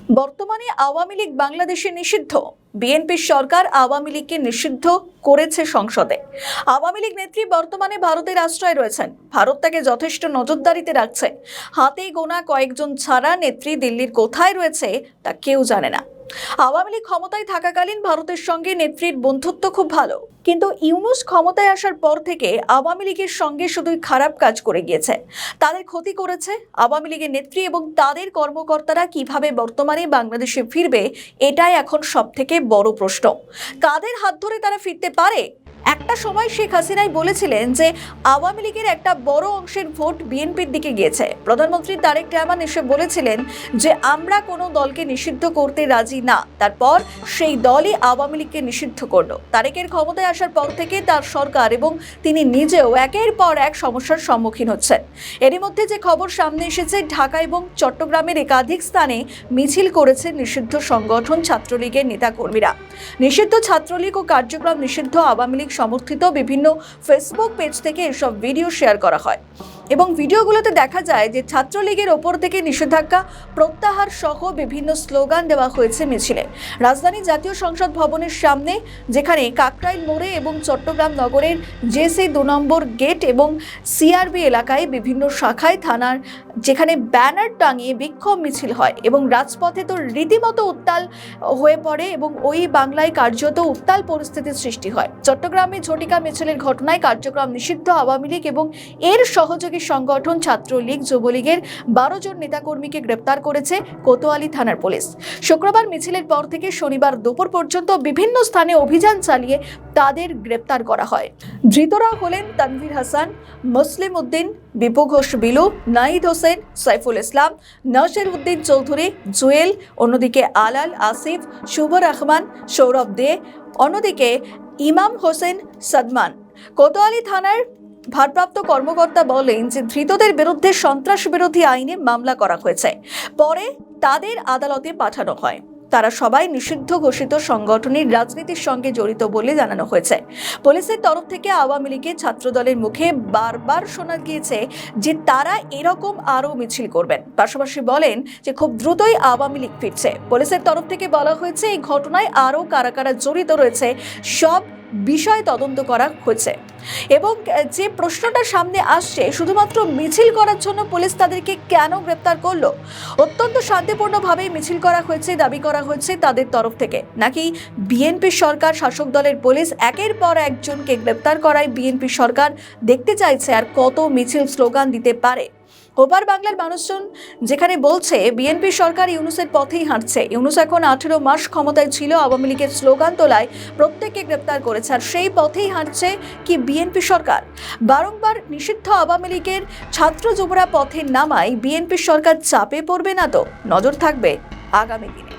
বর্তমানে আওয়ামী লীগ বাংলাদেশে নিষিদ্ধ। বিএনপির সরকার আওয়ামী লীগকে নিষিদ্ধ করেছে সংসদে। আওয়ামী লীগ নেত্রী বর্তমানে ভারতের আশ্রয় রয়েছেন। ভারত তাকে যথেষ্ট নজরদারিতে রাখছে। হাতে গোনা কয়েকজন ছাড়া নেত্রী দিল্লির কোথায় রয়েছে তা কেউ জানে না। আওয়ামী লীগ ক্ষমতায় থাকাকালীন ভারতের সঙ্গে নেত্রীর বন্ধুত্ব খুব ভালো, কিন্তু ইউনূস ক্ষমতায় আসার পর থেকে আওয়ামী লীগের সঙ্গে শুধুই খারাপ কাজ করে গিয়েছে, তাদের ক্ষতি করেছে। আওয়ামী লীগের নেত্রী এবং তাদের কর্মকর্তারা কিভাবে বর্তমানে বাংলাদেশে ফিরবে, এটাই এখন সবথেকে বড় প্রশ্ন। কাদের হাত ধরে তারা ফিরতে পারে? একটা সময় শেখ হাসিনাই বলেছিলেন যে আওয়ামী লীগের একটা বড় অংশের ভোট বিএনপির দিকে গিয়েছে। প্রধানমন্ত্রী তারেক রহমান এসে বলেছিলেন যে আমরা কোনো দলকে নিষিদ্ধ করতে রাজি না, তারপর সেই দলই আওয়ামী লীগকে নিষিদ্ধ করলো। তারেকের ক্ষমতায় আসার পর থেকে তার সরকার এবং তিনি নিজেও একের পর এক সমস্যার সম্মুখীন হচ্ছেন। এরই মধ্যে যে খবর সামনে এসেছে, ঢাকা এবং চট্টগ্রামের একাধিক স্থানে মিছিল করেছে নিষিদ্ধ সংগঠন ছাত্রলীগের নেতাকর্মীরা। নিষিদ্ধ ছাত্রলীগ ও কার্যক্রম নিষিদ্ধ আওয়ামী লীগ সমর্থিত বিভিন্ন ফেসবুক পেজ থেকে এসব ভিডিও শেয়ার করা হয় এবং ভিডিওগুলোতে দেখা যায় যে ছাত্রলীগের ওপর থেকে নিষেধাজ্ঞা প্রত্যাহার সহ বিভিন্ন স্লোগান দেওয়া হয়েছে মিছিলে। রাজধানী জাতীয় সংসদ ভবনের সামনে, যেখানে কাকরাইল মোড়ে এবং চট্টগ্রাম নগরের জেসি 2 নম্বর গেট এবং সিআরবি এলাকায় বিভিন্ন শাখায় থানার যেখানে ব্যানার টাঙিয়ে বিক্ষোভ মিছিল হয় এবং রাজপথে তো রীতিমতো উত্তাল হয়ে পড়ে এবং ওই বাংলায় কার্যত উত্তাল পরিস্থিতির সৃষ্টি হয়। চট্টগ্রামে ঝটিকা মিছিলের ঘটনায় কার্যক্রম নিষিদ্ধ আওয়ামী লীগ এবং এর সহযোগী সংগঠন ছাত্রলীগ যুবলীগের 12 জন নেতাকর্মীকে গ্রেপ্তার করেছে কোতোয়ালি থানার পুলিশ। শুক্রবার মিছিলের পর থেকে শনিবার দুপুর পর্যন্ত বিভিন্ন স্থানে অভিযান চালিয়ে তাদের গ্রেপ্তার করা হয়। ধৃতরা হলেন তানভীর হাসান, মুসলিম উদ্দিন, বিপু ঘোষ বিলু, নাহিদ হোসেন, সাইফুল ইসলাম, নাসির উদ্দিন চৌধুরী, জুয়েল, অন্যদিকে আলাল, আসিফ, শুভ রহমান, সৌরভ দে, অন্যদিকে ইমাম হোসেন সাদমান। কোতোয়ালি থানার ভারপ্রাপ্ত কর্মকর্তা বলেন যে ধৃতদের বিরুদ্ধে সন্ত্রাস বিরোধী আইনে মামলা করা হয়েছে, পরে তাদের আদালতে পাঠানো হয়। তারা সবাই নিষিদ্ধ ঘোষিত সংগঠনের রাজনীতির সঙ্গে জড়িত বলে জানানো হয়েছে। পুলিশের তরফ থেকে আওয়ামী লীগের ছাত্রদলের মুখে বারবার শোনা গিয়েছে যে তারা এরকম আরও মিছিল করবেন। পাশাপাশি বলেন যে খুব দ্রুতই আওয়ামী লীগ ফিরছে। পুলিশের তরফ থেকে বলা হয়েছে এই ঘটনায় আরও কারা কারা জড়িত রয়েছে সব বিষয় তদন্ত করা হয়েছে। এবং যে প্রশ্নটা সামনে আসছে, শুধুমাত্র মিছিল করার জন্য পুলিশ তাদেরকে কেন গ্রেপ্তার করলো? অত্যন্ত শান্তিপূর্ণভাবে মিছিল করা হয়েছে দাবি করা হয়েছে তাদের তরফ থেকে, নাকি বিএনপি সরকার শাসক দলের পুলিশ একের পর একজনকে গ্রেপ্তার করায় বিএনপি সরকার দেখতে চাইছে আর কত মিছিল স্লোগান দিতে পারে? ওপার বাংলার মানুষজন যেখানে বলছে বিএনপি সরকার ইউনূসের পথেই হাঁটছে। ইউনূস এখন 18 মাস ক্ষমতায় ছিল, আওয়ামী লীগের স্লোগান তোলায় প্রত্যেককে গ্রেপ্তার করেছে, আর সেই পথেই হাঁটছে কি বিএনপি সরকার? বারংবার নিষিদ্ধ আওয়ামী লীগের ছাত্র যুবরা পথে নামায় বিএনপি সরকার চাপে পড়বে না তো? নজর থাকবে আগামী দিনে।